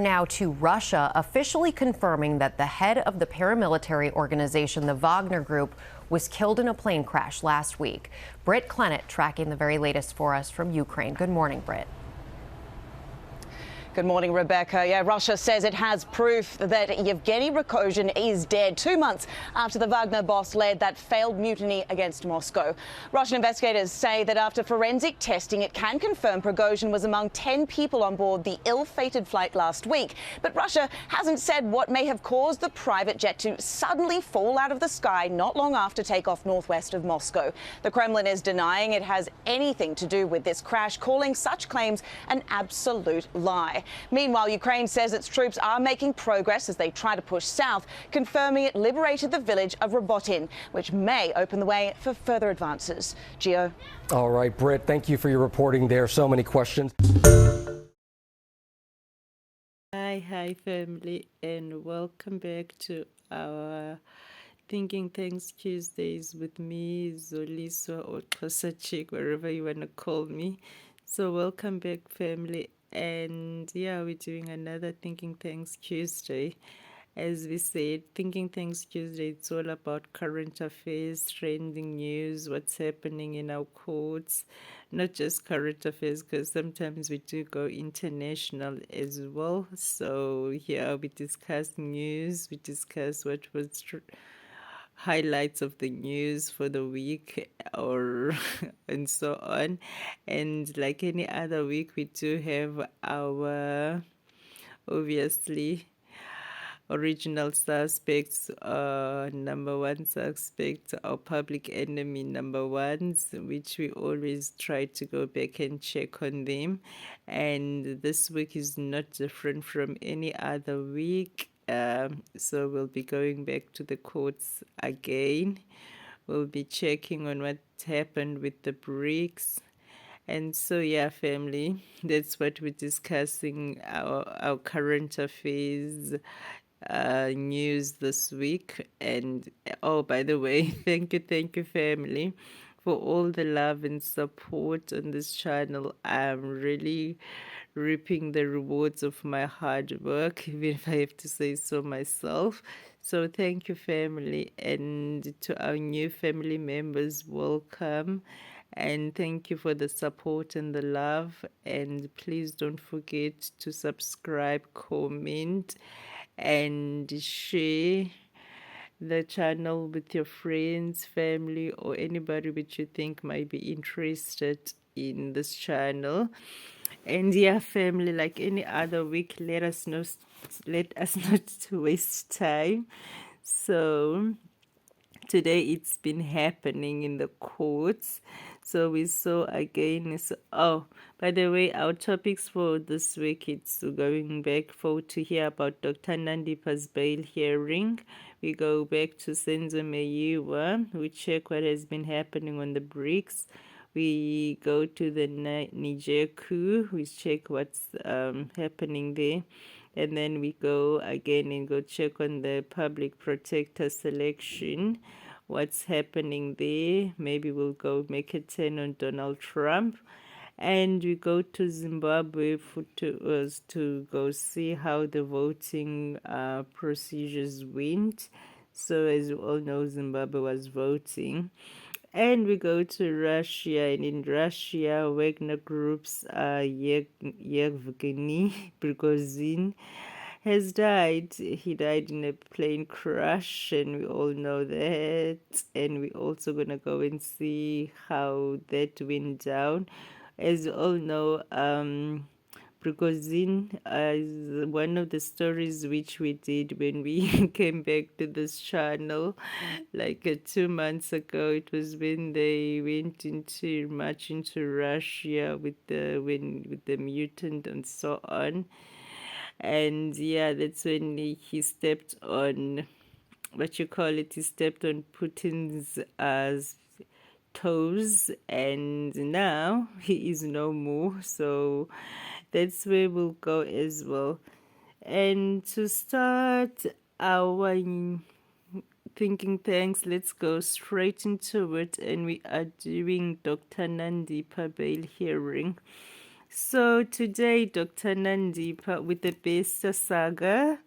Now to Russia, officially confirming that the head of the paramilitary organization, the Wagner Group, was killed in a plane crash last week. Britt Clennett tracking the very latest for us from Ukraine. Good morning, Britt. Good morning, Rebecca. Yeah, Russia says it has proof that Yevgeny Prigozhin is dead 2 months after the Wagner boss led that failed mutiny against Moscow. Russian investigators say that after forensic testing, it can confirm Prigozhin was among 10 people on board the ill-fated flight last week. But Russia hasn't said what may have caused the private jet to suddenly fall out of the sky not long after takeoff northwest of Moscow. The Kremlin is denying it has anything to do with this crash, calling such claims an absolute lie. Meanwhile, Ukraine says its troops are making progress as they try to push south, confirming it liberated the village of Robotin, which may open the way for further advances. Gio. All right, Britt, thank you for your reporting there. So many questions. Hi, family, and welcome back to our Thinking Things Tuesdays with me, Zoliso, or Xhosachick, wherever you want to call me. So welcome back, family. And yeah, we're doing another Thinking Things Tuesday. As we said, Thinking Things Tuesday, it's all about current affairs, trending news, what's happening in our courts, not just current affairs, because sometimes we do go international as well. So here we discuss news, we discuss what was highlights of the news for the week or and so on. And like any other week, we do have our obviously original suspects, number one suspect, our public enemy number ones, which we always try to go back and check on them. And this week is not different from any other week. So we'll be going back to the courts again. We'll be checking on what happened with the Brics. And so, yeah, family, that's what we're discussing, our current affairs news this week. And oh, by the way, thank you, family, for all the love and support on this channel. I'm really reaping the rewards of my hard work, even if I have to say so myself. So thank you, family, and to our new family members, welcome. And thank you for the support and the love. And please don't forget to subscribe, comment, and share the channel with your friends, family, or anybody which you think might be interested in this channel. And yeah, family, like any other week, let us not waste time. So today it's been happening in the courts. So we saw again, oh, by the way, our topics for this week, it's going back to hear about Dr. Nandipha's bail hearing. We go back to Senzo Meyiwa. We check what has been happening on the Brics. We go to the Niger Coup. We check what's happening there. And then we go again and go check on the public protector selection. What's happening there? Maybe we'll go make a turn on Donald Trump. And we go to Zimbabwe to go see how the voting procedures went. So as you all know, Zimbabwe was voting. And we go to Russia, and in Russia, Wagner Group's Yevgeny Prigozhin has died. He died in a plane crash, and we all know that. And we're also going to go and see how that went down. As you all know, Prigozhin is one of the stories which we did when we came back to this channel, like 2 months ago. It was when they went into march into Russia with the mutant and so on. And yeah, that's when he stepped on he stepped on Putin's toes, and now he is no more. So that's where we'll go as well. And to start our thinking tanks, let's go straight into it. And we are doing Dr. Nandipha bail hearing. So today, Dr. Nandipha, with the best saga,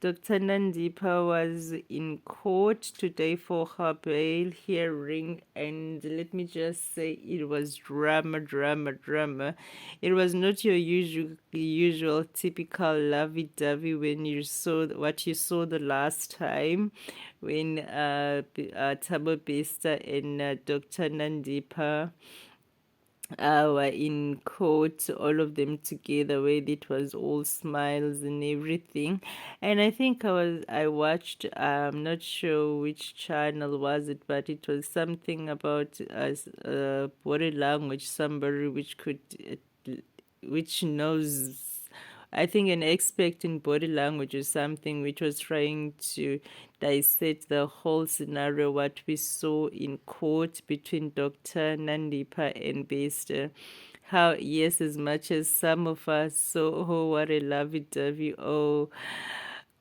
Dr. Nandipha was in court today for her bail hearing, and let me just say it was drama, drama, drama. It was not your usual typical lovey-dovey when you saw what you saw the last time when Thabo Bester and Dr. Nandipha were in court, all of them together, where it was all smiles and everything. And I think I watched, I'm not sure which channel was it, but it was something about body language, somebody which knows, I think, an expert in body language or something, which was trying to dissect the whole scenario, what we saw in court between Dr. Nandipha and Bester. How, yes, as much as some of us saw, oh, what a lovey-dovey, oh,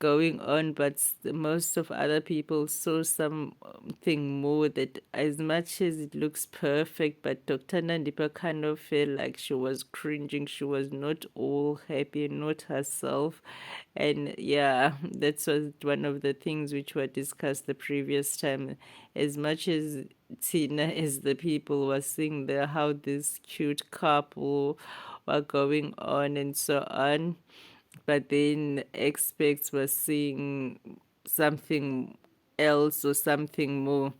going on, but most of other people saw something more, that as much as it looks perfect, but Dr. Nandipha kind of felt like she was cringing. She was not all happy, not herself. And yeah, that was one of the things which were discussed the previous time. As much as Tina, as the people were seeing there, how this cute couple were going on and so on, but then experts were seeing something else or something more.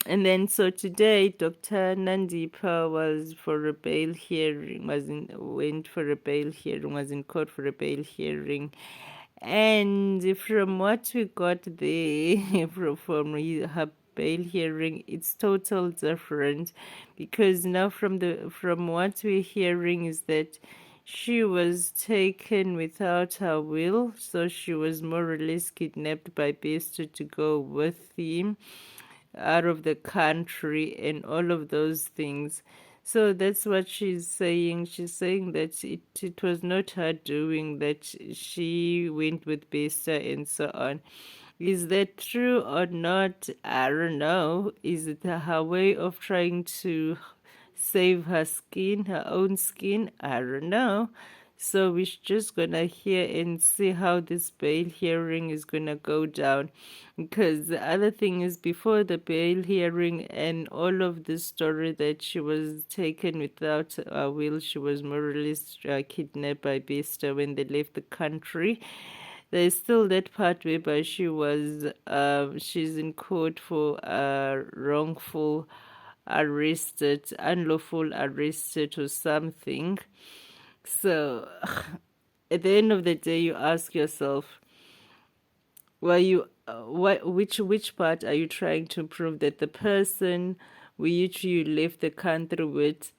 And then so today, Dr. Nandipha was for a bail hearing, went for a bail hearing, was in court for a bail hearing. And from what we got there, from her bail hearing, it's total different, because now from what we're hearing is that she was taken without her will, so she was more or less kidnapped by Bester to go with him out of the country and all of those things. So that's what she's saying. She's saying that it was not her doing, that she went with Bester and so on. Is that true or not? I don't know. Is it her way of trying to save her skin, her own skin? I don't know. So we're just gonna hear and see how this bail hearing is gonna go down. Because the other thing is, before the bail hearing and all of this story that she was taken without a will, she was more or less kidnapped by Bester when they left the country. There's still that part whereby she's in court for wrongful arrested, unlawful arrested or something. So at the end of the day, you ask yourself, which part are you trying to prove? That the person which you left the country with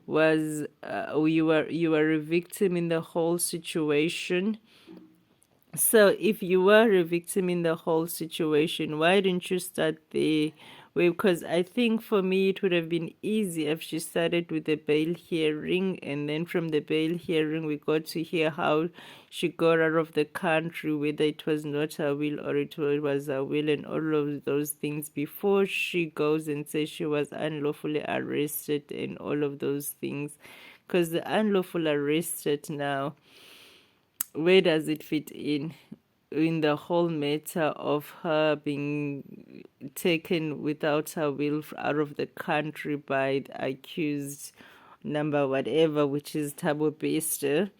was you were a victim in the whole situation? So if you were a victim in the whole situation, why didn't you start there? Well, because I think for me it would have been easy if she started with the bail hearing, and then from the bail hearing we got to hear how she got out of the country, whether it was not her will or it was her will, and all of those things, before she goes and says she was unlawfully arrested and all of those things. Because the unlawful arrested now, where does it fit in the whole matter of her being taken without her will out of the country by the accused number whatever, which is Thabo Bester?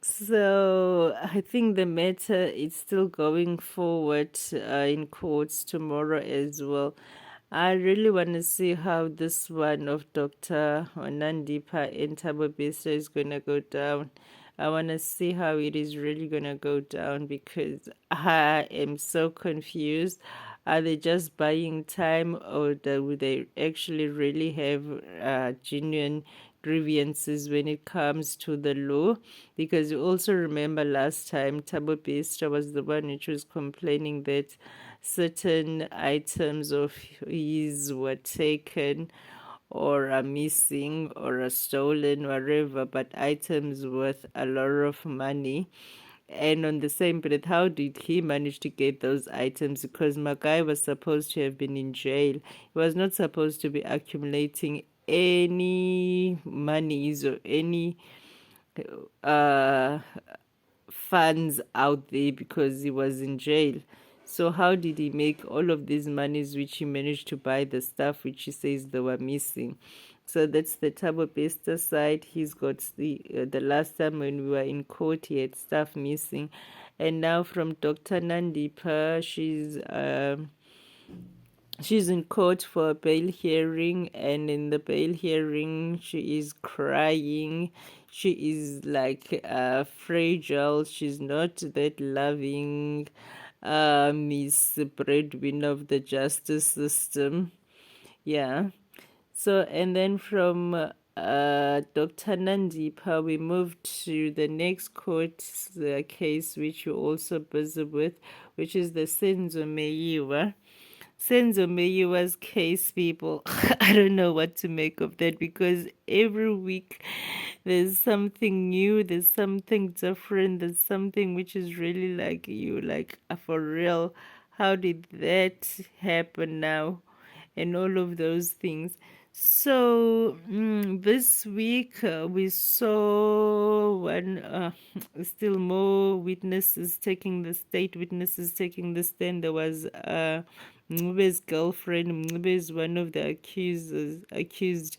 So I think the matter is still going forward in courts tomorrow as well. I really want to see how this one of Dr. Nandipha and Thabo Bester is going to go down. I want to see how it is really going to go down, because I am so confused. Are they just buying time, or do they actually really have genuine grievances when it comes to the law? Because you also remember last time Thabo Bester was the one which was complaining that certain items of his were taken or are missing or are stolen, whatever, but items worth a lot of money. And on the same breath, how did he manage to get those items? Because Magai was supposed to have been in jail. He was not supposed to be accumulating any monies or any uh, funds out there because he was in jail. So how did he make all of these monies which he managed to buy the stuff which he says they were missing? So that's the Thabo Bester side. He's got the last time when we were in court, he had stuff missing. And now from Dr. Nandipha, she's in court for a bail hearing, and in the bail hearing, she is crying. She is like fragile. She's not that loving. Miss breadwinner of the justice system. Yeah. So, and then from Dr. Nandipha, we moved to the next court case, which you're also busy with, which is the Senzo Meyiwa. Senzo Meyiwa's case, people, I don't know what to make of that because every week there's something new, there's something different, there's something which is really like you, like for real, how did that happen now? And all of those things. So this week we saw still more state witnesses taking the stand. There was Mncube's girlfriend. Mncube is one of the accused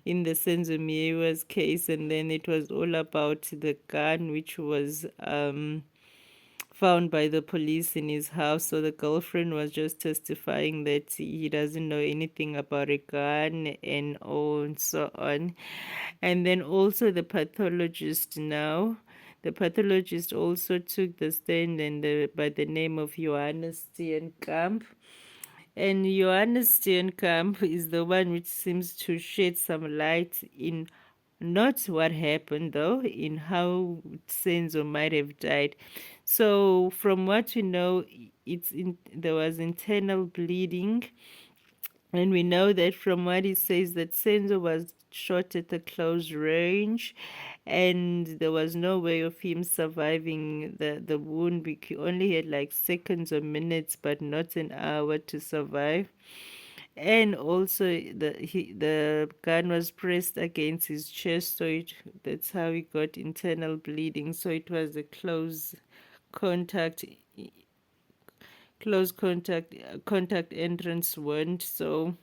in the Senzo Meyiwa's case, and then it was all about the gun which was found by the police in his house. So the girlfriend was just testifying that he doesn't know anything about a gun and all and so on. And then also the pathologist now. The pathologist also took the stand and by the name of Johannes Steenkamp. And Johannes Steenkamp is the one which seems to shed some light in not what happened though, in how Senzo might have died. So from what we know, there was internal bleeding, and we know that from what he says that Senzo was shot at a close range, and there was no way of him surviving the wound. He only had like seconds or minutes, but not an hour to survive. And also the gun was pressed against his chest, so that's how he got internal bleeding. So it was a contact contact entrance wound. So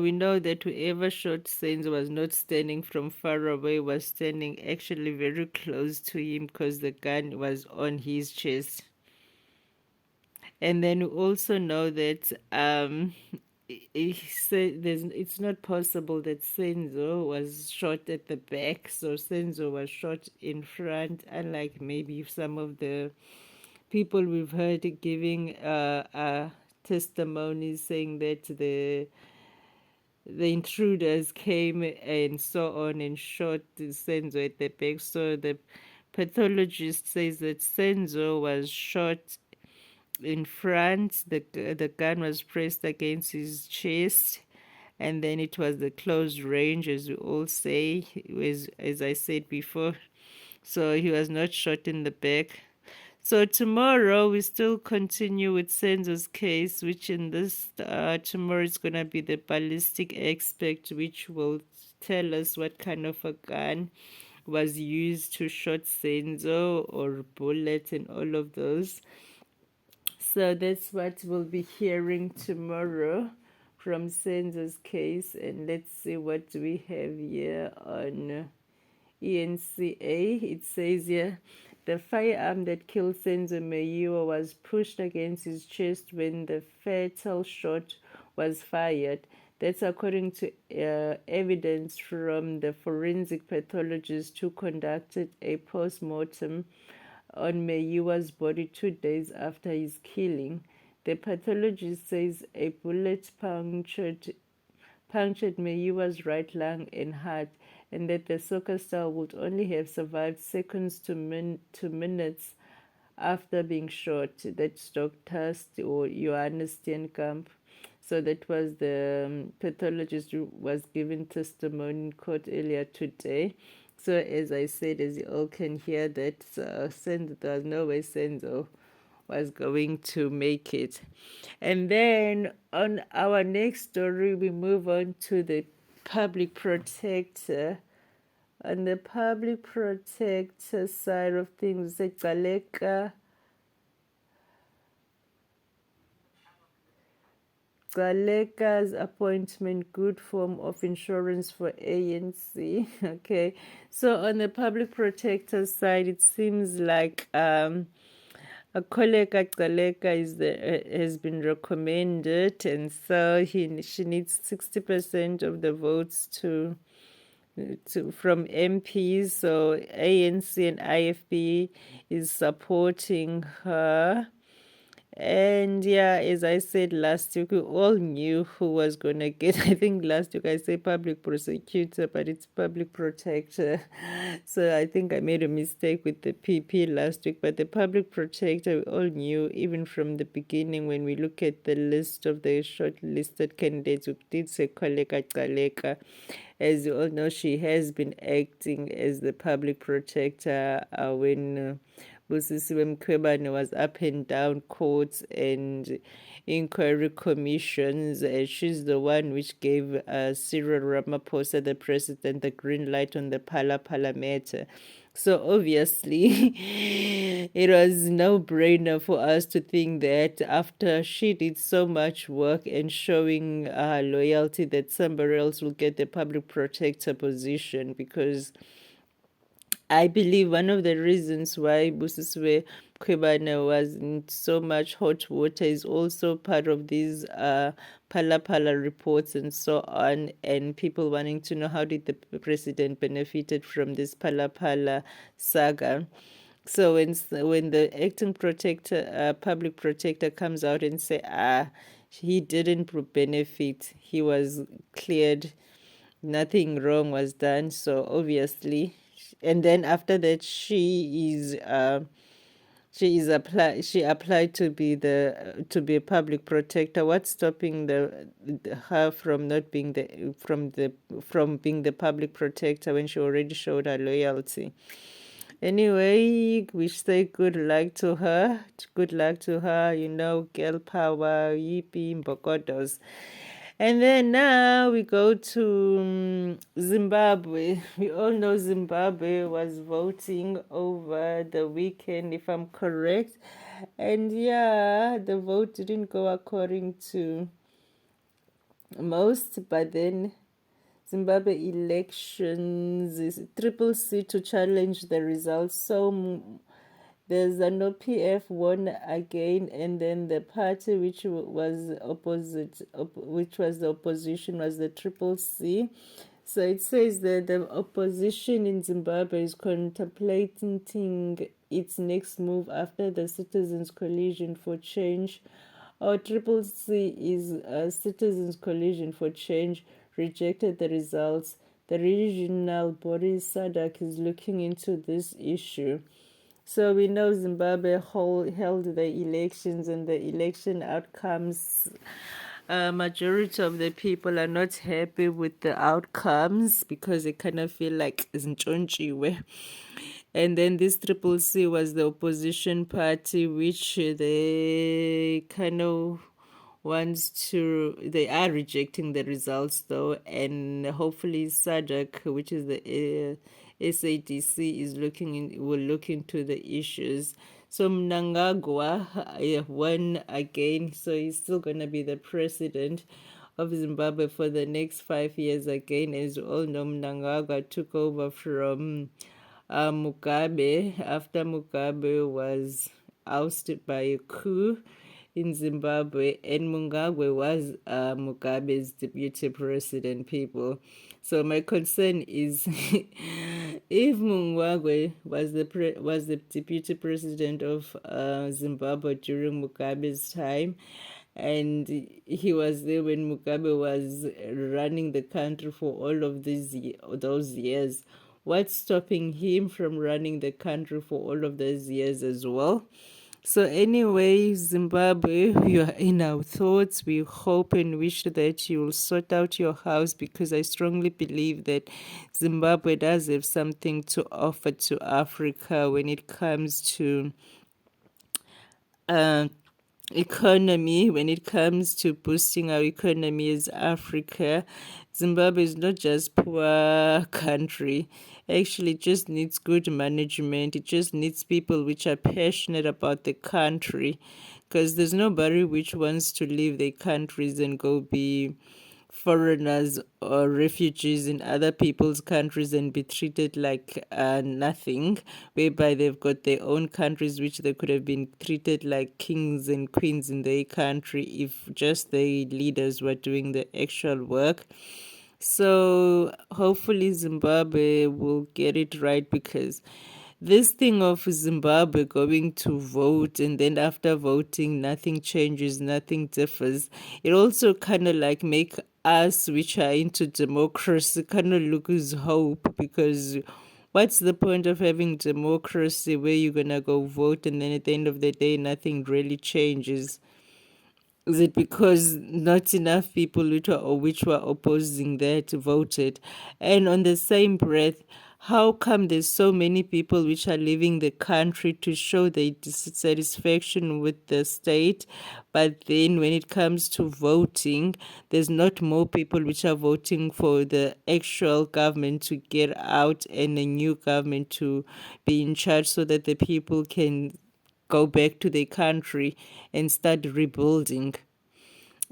we know that whoever shot Senzo was not standing from far away, was standing actually very close to him because the gun was on his chest. And then we also know that it's not possible that Senzo was shot at the back, so Senzo was shot in front, unlike maybe some of the people we've heard giving testimonies saying that the intruders came and so on and shot Senzo at the back. So the pathologist says that Senzo was shot in front. The gun was pressed against his chest, and then it was the close range, as we all say, as I said before. So he was not shot in the back. So tomorrow we still continue with Senzo's case, which in this tomorrow is going to be the ballistic expert, which will tell us what kind of a gun was used to shoot Senzo, or bullet and all of those. So that's what we'll be hearing tomorrow from Senzo's case. And let's see what we have here on ENCA. It says here, the firearm that killed Senzo Meyiwa was pushed against his chest when the fatal shot was fired. That's according to evidence from the forensic pathologist who conducted a post-mortem on Meyiwa's body 2 days after his killing. The pathologist says a bullet punctured Meyiwa's right lung and heart, and that the soccer star would only have survived seconds to minutes after being shot. That's Dr. Johannes Steenkamp. So that was the pathologist who was given testimony in court earlier today. So as I said, as you all can hear, that Senzo, there was no way Senzo was going to make it. And then on our next story, we move on to the public protector. On the public protector side of things, Galeka's appointment, good form of insurance for ANC. Okay, so on the public protector side, it seems like a Koleka Galeka has been recommended, and so she needs 60% of the votes from MPs. So ANC and IFB is supporting her. And yeah, as I said last week, we all knew who was going to get. I think last week I said public prosecutor, but it's public protector. So I think I made a mistake with the PP last week. But the public protector, we all knew, even from the beginning, when we look at the list of the shortlisted candidates, we did say Koleka Galeka. As you all know, she has been acting as the public protector when Busisiwe Mkhwebane was up and down courts and inquiry commissions. She's the one which gave Cyril Ramaphosa, the president, the green light on the Phala matter. So obviously, it was no-brainer for us to think that after she did so much work and showing loyalty, that somebody else will get the public protector position, because I believe one of the reasons why Busisiwe Mkhwebane was in so much hot water is also part of these Phala reports and so on, and people wanting to know how did the president benefited from this Phala saga. So when the acting protector, public protector, comes out and say, he didn't benefit, he was cleared, nothing wrong was done. So obviously, and then after that, she applied to be a public protector. What's stopping her from not being from being the public protector when she already showed her loyalty? Anyway, we say good luck to her. Good luck to her. You know, girl power, yippee, mbokodos. And then now we go to Zimbabwe. We all know Zimbabwe was voting over the weekend, if I'm correct. And yeah, the vote didn't go according to most, but then Zimbabwe elections is Triple C to challenge the results. So there's an OPF won again, and then the party which was the opposition was the Triple C. So it says that the opposition in Zimbabwe is contemplating its next move after the Citizens Coalition for Change, or Triple C is Citizens Coalition for Change, rejected the results. The regional body saga is looking into this issue. So we know Zimbabwe held the elections, and the election outcomes, majority of the people are not happy with the outcomes because they kind of feel like zintshontshiywe. And then this Triple C was the opposition party, which they kind of they are rejecting the results though, and hopefully SADC, which is the SADC, will look into the issues. So Mnangagwa won again, so he's still going to be the president of Zimbabwe for the next 5 years again. As you all know, Mnangagwa took over from Mugabe after Mugabe was ousted by a coup in Zimbabwe, and Mugabe was Mugabe's deputy president, people. So my concern is if Mugabe was the deputy president of Zimbabwe during Mugabe's time, and he was there when Mugabe was running the country for all of those years, what's stopping him from running the country for all of those years as well? So anyway, Zimbabwe, you are in our thoughts. We hope and wish that you will sort out your house, because I strongly believe that Zimbabwe does have something to offer to Africa when it comes to economy, when it comes to boosting our economy as Africa, Zimbabwe is not just poor country. Actually, it just needs good management. It just needs people which are passionate about the country, because there's nobody which wants to leave their countries and go be foreigners or refugees in other people's countries and be treated like nothing, whereby they've got their own countries which they could have been treated like kings and queens in their country if just the leaders were doing the actual work. So hopefully Zimbabwe will get it right, because this thing of Zimbabwe going to vote and then after voting nothing changes, nothing differs, it also kind of like make us which are into democracy kind of lose hope, because what's the point of having democracy where you're gonna go vote and then at the end of the day nothing really changes? Is it because not enough people which were opposing that voted? And on the same breath, how come there's so many people which are leaving the country to show their dissatisfaction with the state, but then when it comes to voting, there's not more people which are voting for the actual government to get out and a new government to be in charge so that the people can go back to their country and start rebuilding.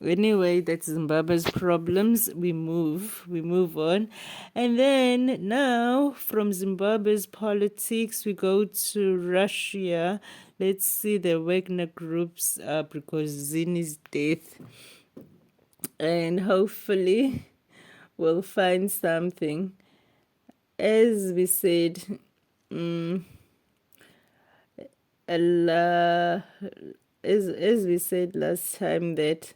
Anyway, that's Zimbabwe's problems. We move on. And then now from Zimbabwe's politics, we go to Russia. Let's see the Wagner group's Prigozhin's death. And hopefully we'll find something. As we said, as we said last time, that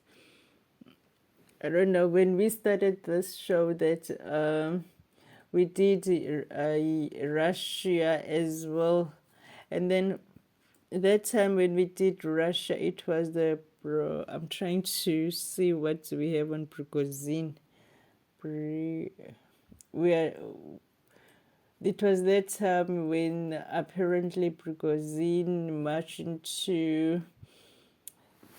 I don't know, when we started this show, that we did Russia as well, and then that time when we did Russia, it was I'm trying to see what we have on Prigozhin. It was that time when apparently Prigozhin marched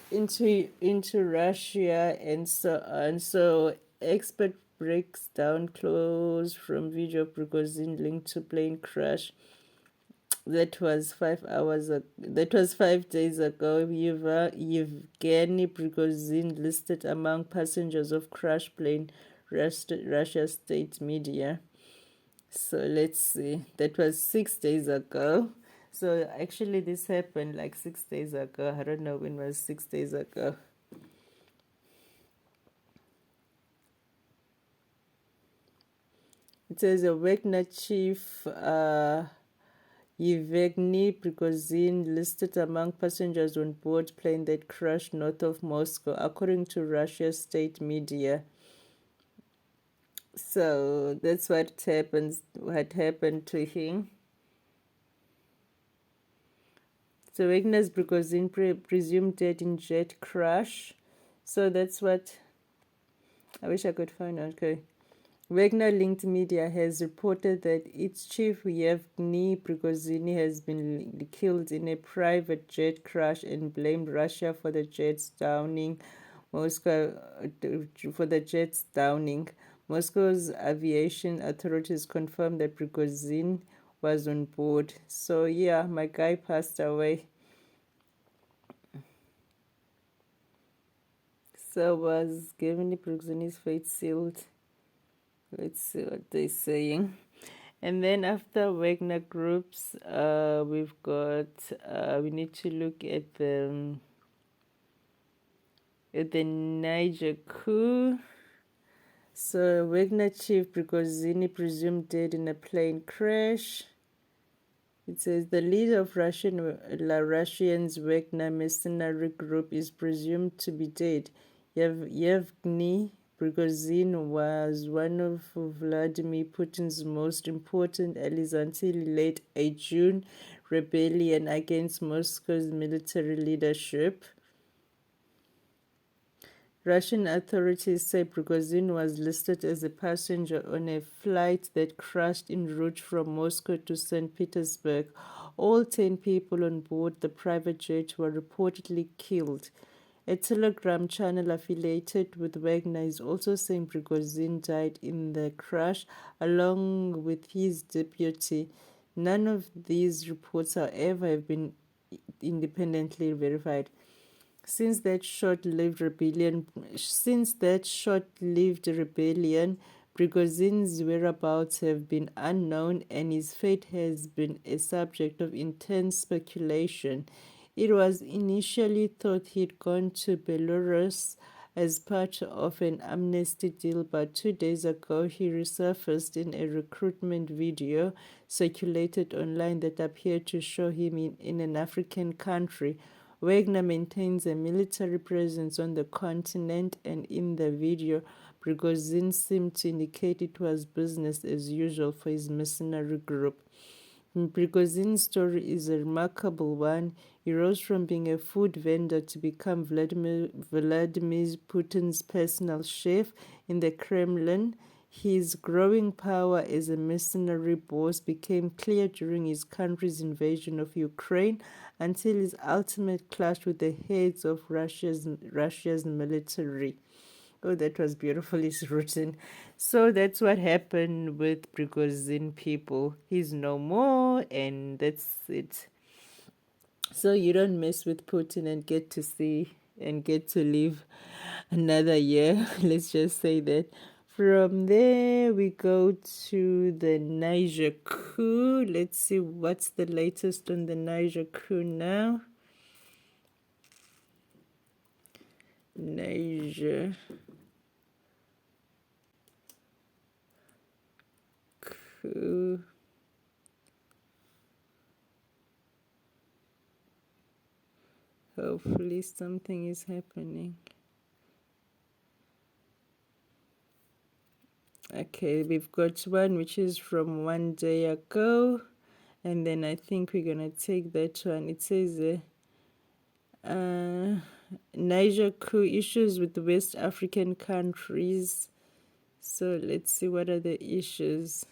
into Russia and so on. So expert breaks down clues from video of Prigozhin linked to plane crash. That was 5 hours. That was 5 days ago. Yevgeny Prigozhin listed among passengers of crash plane. Russia state media. So let's see. That was 6 days ago. So actually this happened like 6 days ago. I don't know when was 6 days ago. It says a Wagner chief, Yevgeny Prigozhin, listed among passengers on board plane that crashed north of Moscow, according to Russia's state media. So that's what happened to him. So Wagner's Prigozhin presumed dead in jet crash. So that's what I wish I could find out. Okay. Wagner-linked media has reported that its chief Yevgeny Prigozhin has been killed in a private jet crash and blamed Russia for the jet's downing. Moscow's aviation authorities confirmed that Prigozhin was on board. So yeah, my guy passed away. So was Yevgeny Prigozhin's fate sealed? Let's see what they're saying. And then after Wagner groups, we've got, we need to look at the Niger coup. So Wagner chief Prigozhin presumed dead in a plane crash. It says the leader of Russians Wagner mercenary group is presumed to be dead. Yevgeny Prigozhin was one of Vladimir Putin's most important allies until late June rebellion against Moscow's military leadership. Russian authorities say Prigozhin was listed as a passenger on a flight that crashed en route from Moscow to St. Petersburg All 10 people on board the private jet were reportedly killed. A Telegram channel affiliated with Wagner is also saying Prigozhin died in the crash along with his deputy. None of these reports, however, have been independently verified. Since that short-lived rebellion, Prigozhin's whereabouts have been unknown and his fate has been a subject of intense speculation. It was initially thought he'd gone to Belarus as part of an amnesty deal, but 2 days ago he resurfaced in a recruitment video circulated online that appeared to show him in an African country. Wagner maintains a military presence on the continent, and in the video, Prigozhin seemed to indicate it was business as usual for his mercenary group. Prigozhin's story is a remarkable one. He rose from being a food vendor to become Vladimir Putin's personal chef in the Kremlin. His growing power as a mercenary boss became clear during his country's invasion of Ukraine until his ultimate clash with the heads of Russia's military. Oh, that was beautifully written. So that's what happened with Prigozhin, people. He's no more, and that's it. So you don't mess with Putin and get to see and get to live another year. Let's just say that. From there, we go to the Niger coup. Let's see what's the latest on the Niger coup now. Niger coup. Hopefully something is happening. Okay, we've got one which is from 1 day ago, and then I think we're gonna take that one. It says Niger coup issues with West African countries. So let's see what are the issues.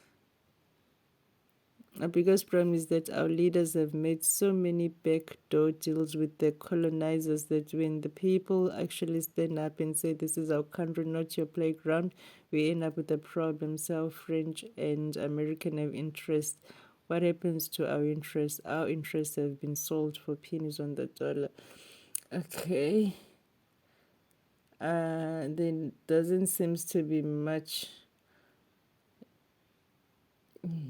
A biggest problem is that our leaders have made so many backdoor deals with the colonizers that when the people actually stand up and say this is our country, not your playground, we end up with a problem. So French and American have interest. What happens to our interests? Our interests have been sold for pennies on the dollar. Okay. There doesn't seem to be much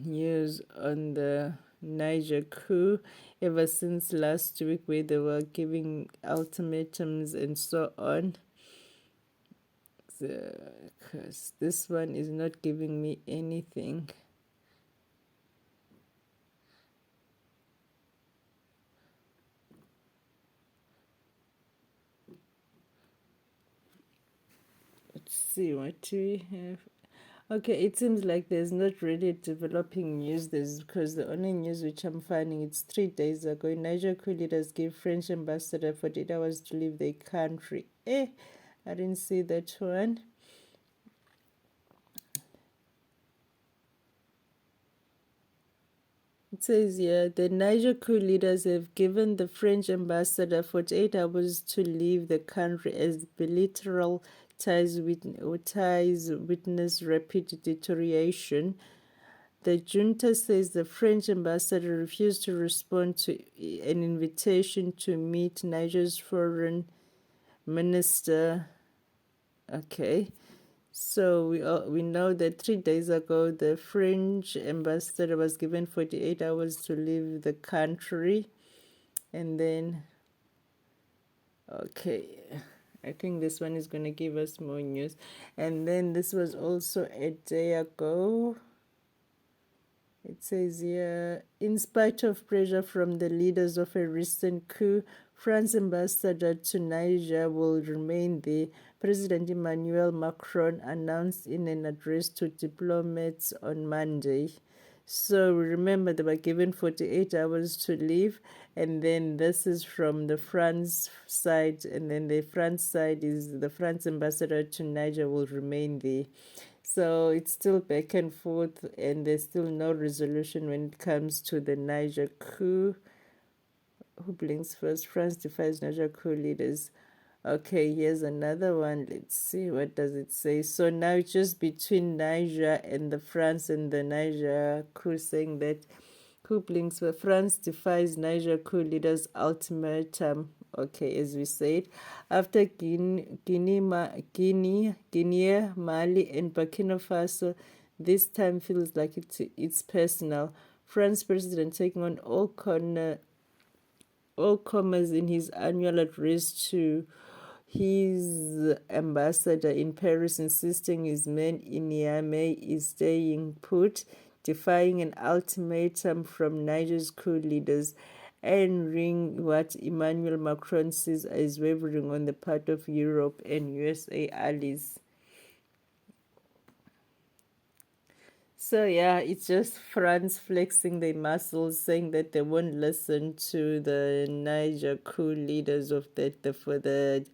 news on the Niger coup ever since last week, where they were giving ultimatums and so on. Because this one is not giving me anything. Let's see, what do we have? Okay, it seems like there's not really developing news. Because the only news which I'm finding, it's 3 days ago. Niger coup leaders gave French ambassador 48 hours to leave the country. I didn't see that one. It says here, the Niger coup leaders have given the French ambassador 48 hours to leave the country as bilateral ties witness rapid deterioration. The junta says the French ambassador refused to respond to an invitation to meet Niger's foreign minister. Okay. So we know that 3 days ago the French ambassador was given 48 hours to leave the country. And then, okay, I think this one is going to give us more news. And then this was also a day ago. It says here, in spite of pressure from the leaders of a recent coup, France's ambassador to Niger will remain there, President Emmanuel Macron announced in an address to diplomats on Monday. So remember, they were given 48 hours to leave, and then this is from the France side, and then the France side is the France ambassador to Niger will remain there. So it's still back and forth, and there's still no resolution when it comes to the Niger coup. Who blinks first? France defies Niger coup leaders. Okay, here's another one. Let's see, what does it say? So now it's just between Niger and the France and the Niger coup, saying that coup blinks where France defies Niger coup leaders' ultimatum. Okay, as we said, after Guinea, Mali, and Burkina Faso, this time feels like it's personal. France president taking on all comers in his annual address to his ambassador in Paris, insisting his man in Niamey is staying put, defying an ultimatum from Niger's coup leaders, and ring what Emmanuel Macron sees as wavering on the part of Europe and USA allies. So yeah, it's just France flexing their muscles, saying that they won't listen to the Niger coup leaders of that. For the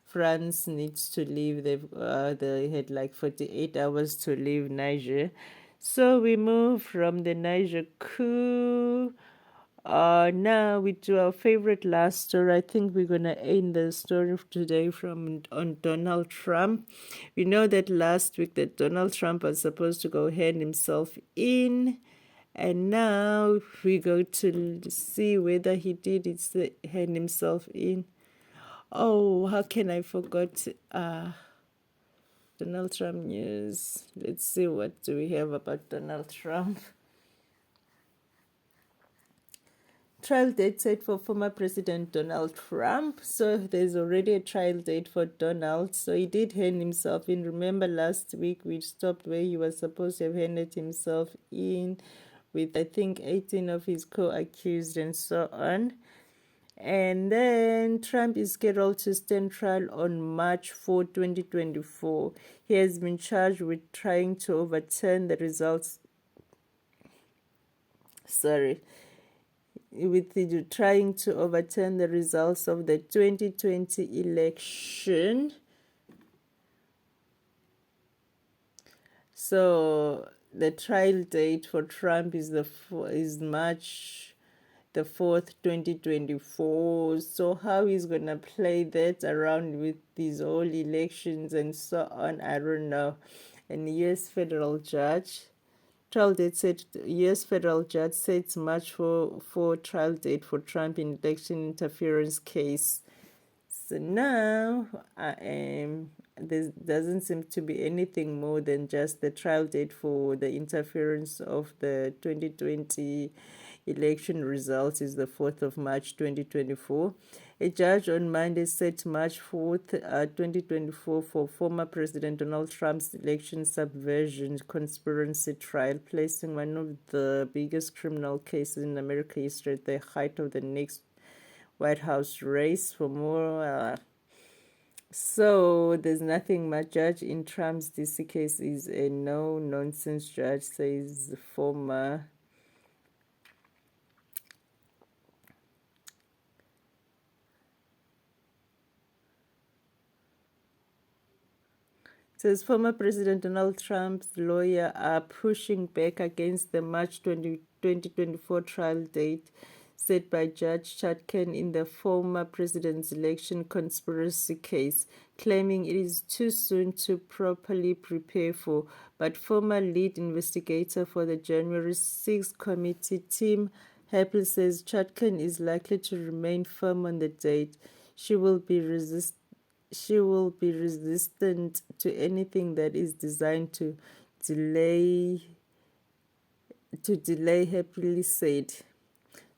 France needs to leave. They had like 48 hours to leave Niger. So we move from the Niger coup. Now we do our favorite last story. I think we're gonna end the story of today on Donald Trump. We know that last week that Donald Trump was supposed to go hand himself in, and now we go to see whether he did hand himself in. Oh, how can I forget? Donald Trump news. Let's see, what do we have about Donald Trump. Trial date set for former President Donald Trump. So there's already a trial date for Donald. So he did hand himself in. Remember last week we stopped where he was supposed to have handed himself in with, I think, 18 of his co-accused and so on. And then Trump is scheduled to stand trial on March 4, 2024. He has been charged with trying to overturn the results. Trying to overturn the results of the 2020 election. So the trial date for Trump is March the 4th, 2024. So how he's gonna play that around with these whole elections and so on, I don't know. And U.S. federal judge. Trial date set. U.S. federal judge sets March for trial date for Trump in election interference case. So now there doesn't seem to be anything more than just the trial date for the interference of the 2020 election results is the 4th of March 2024. A judge on Monday set March 4th, 2024 for former President Donald Trump's election subversion conspiracy trial, placing one of the biggest criminal cases in American history at the height of the next White House race. For more, so there's nothing much. Judge in Trump's DC case is a no-nonsense judge, says the former says former President Donald Trump's lawyer are pushing back against the March 2024 trial date set by Judge Chutkan in the former president's election conspiracy case, claiming it is too soon to properly prepare for. But former lead investigator for the January 6 committee, Tim Happel, says Chutkan is likely to remain firm on the date. She will be resistant to anything that is designed to delay, Happily said.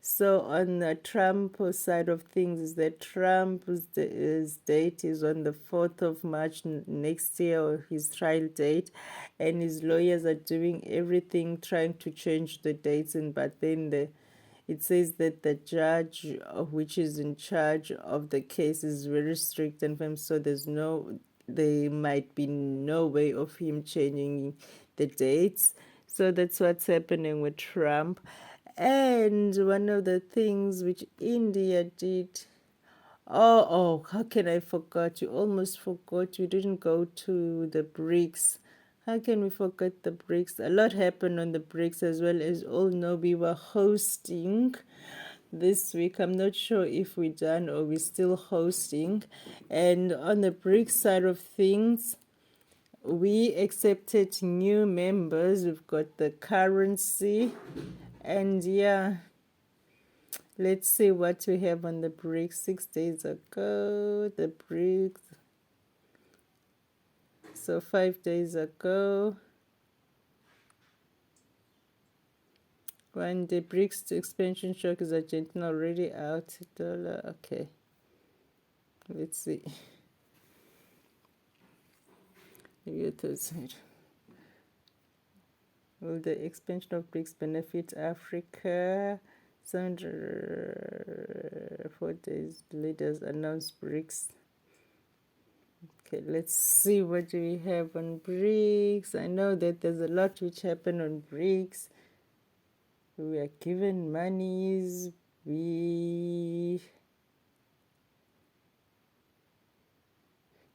So on the Trump side of things is that Trump's date is on the 4th of March next year, or his trial date, and his lawyers are doing everything trying to change the dates, but then it says that the judge, which is in charge of the case, is very strict and firm, so there might be no way of him changing the dates. So that's what's happening with Trump. And one of the things which India did, how can I forget? You almost forgot. You didn't go to the Brics. How can we forget the Brics? A lot happened on the Brics as well. As all know, we were hosting this week. I'm not sure if we're done or we're still hosting. And on the Brics side of things, we accepted new members. We've got the currency. And yeah, let's see what we have on the Brics. 6 days ago, the Brics. So 5 days ago, when the Brics expansion shock is Argentina already out. Dollar, okay. Let's see. Will the expansion of Brics benefit Africa? 4 days leaders announce Brics. Okay, let's see what do we have on Brics. I know that there's a lot which happened on Brics. We are given monies. Okay,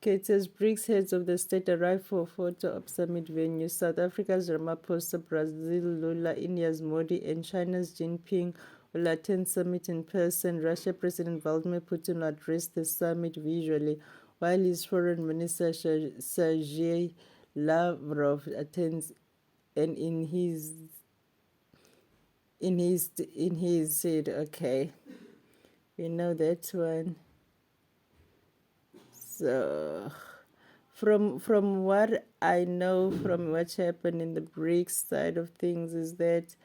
it says Brics heads of the state arrive for photo op summit venue. South Africa's Ramaphosa, Brazil Lula, India's Modi, and China's Jinping will attend summit in person. Russia President Vladimir Putin will address the summit visually, while his foreign minister Sergei Lavrov attends, and in his said, okay, we know that one. So from what I know, from what happened in the Brics side of things, is that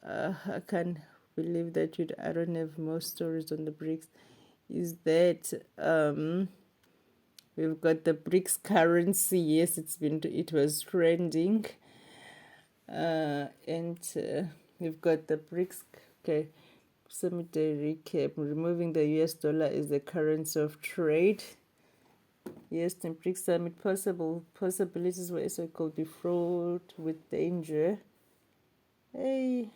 I can't believe that I don't have more stories on the Brics, is that we've got the Brics currency. Yes, it was trending, and we've got the Brics. Okay, summit day recap. Removing the US dollar as the currency of trade. Yes, the Brics summit possibilities were also called be fraught with danger. Hey.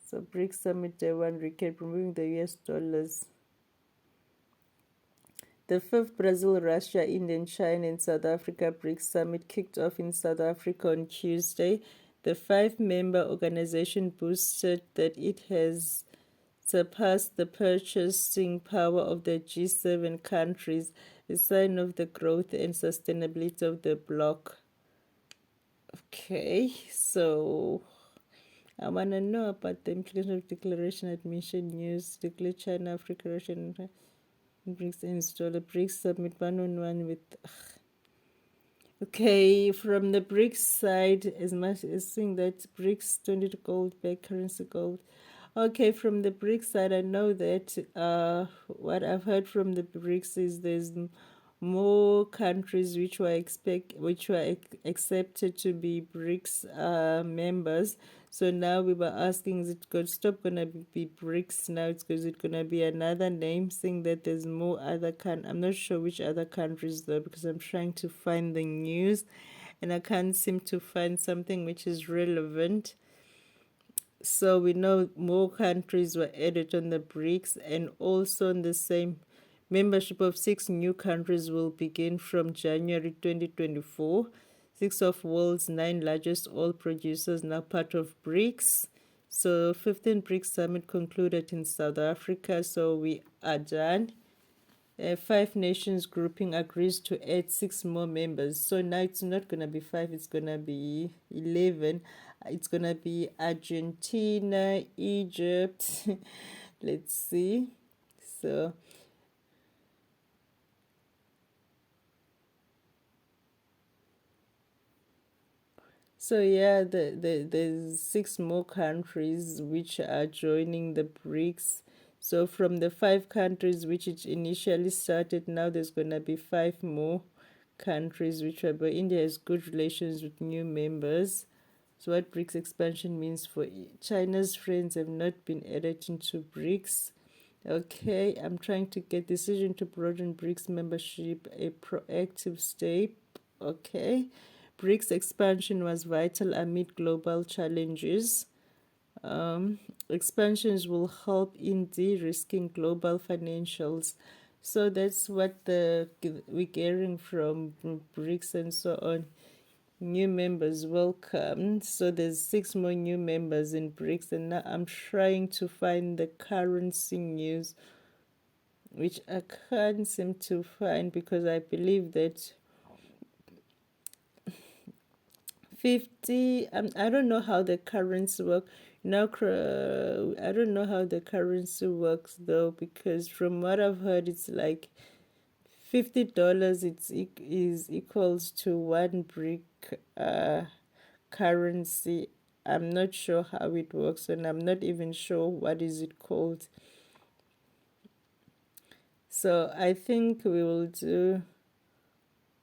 So Brics summit day one recap. Removing the US dollars. The fifth Brazil, Russia, India, and China and South Africa Brics summit kicked off in South Africa on Tuesday. The five-member organization boasted that it has surpassed the purchasing power of the G7 countries, a sign of the growth and sustainability of the bloc. Okay, so I want to know about the implication of declaration admission news. Declare China, Africa, Russia, and Brics install a Brics summit one-on-one with... Okay, from the Brics side, as much as saying that Brics 20 to gold, back currency gold. Okay, from the Brics side, I know that what I've heard from the Brics is there's more countries which were accepted to be Brics members. So now we were asking, is it going to stop going to be Brics now? Is it going to be another name, saying that there's more other countries? I'm not sure which other countries though, because I'm trying to find the news and I can't seem to find something which is relevant. So we know more countries were added on the Brics, and also in the same membership of 6 new countries will begin from January 2024. 6 of world's 9 largest oil producers now part of Brics. So 15 Brics summit concluded in South Africa, so we are done. 5 nations grouping agrees to add 6 more members. So now it's not going to be 5, it's going to be 11. It's going to be Argentina, Egypt. Let's see. So yeah, there's 6 more countries which are joining the Brics. So from the 5 countries which it initially started, now there's going to be 5 more countries which are, but India has good relations with new members. So what Brics expansion means for China's friends have not been added into Brics. Okay, I'm trying to get decision to broaden Brics membership a proactive step. Okay. Brics expansion was vital amid global challenges. Expansions will help in de-risking global financials. So that's what we're hearing from Brics and so on. New members welcome. So there's 6 more new members in Brics, and now I'm trying to find the currency news, which I can't seem to find, because I believe that 50, I don't know how the currency works. Now, I don't know how the currency works though, because from what I've heard, it's like $50 is equals to 1 brick currency. I'm not sure how it works, and I'm not even sure what is it called. So I think we will do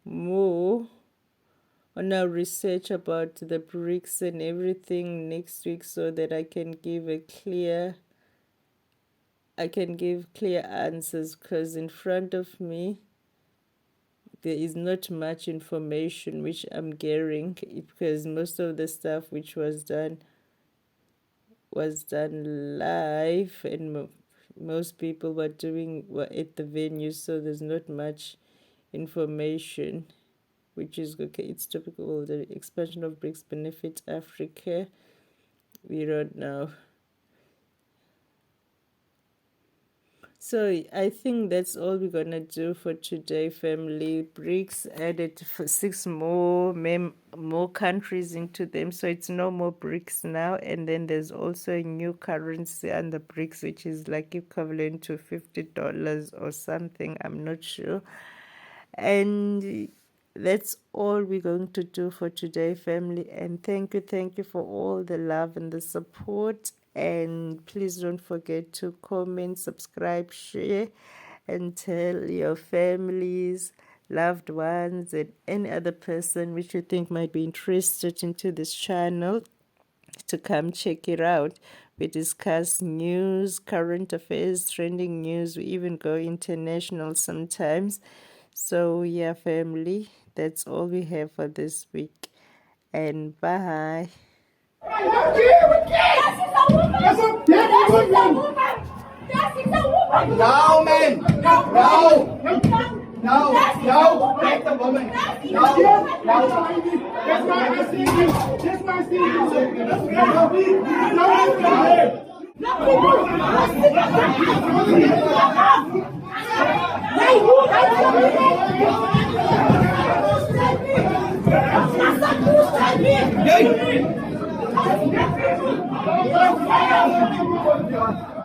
more on our research about the Brics and everything next week, so that I can give clear answers, because in front of me there is not much information which I'm getting, because most of the stuff which was done live, and most people were at the venue, so there's not much information, which is okay. It's typical. The expansion of Brics benefit Africa. We don't know. So I think that's all we're gonna do for today, family. Brics added for 6 more countries into them, so it's no more Brics now. And then there's also a new currency under Brics, which is like equivalent to $50 or something. I'm not sure. And that's all we're going to do for today, family. And thank you for all the love and the support. And please don't forget to comment, subscribe, share, and tell your families, loved ones, and any other person which you think might be interested into this channel to come check it out. We discuss news, current affairs, trending news. We even go international sometimes. So yeah, family, that's all we have for this week. And bye. No, man. No. Take the woman. No. That's why I see you. That's why I see you.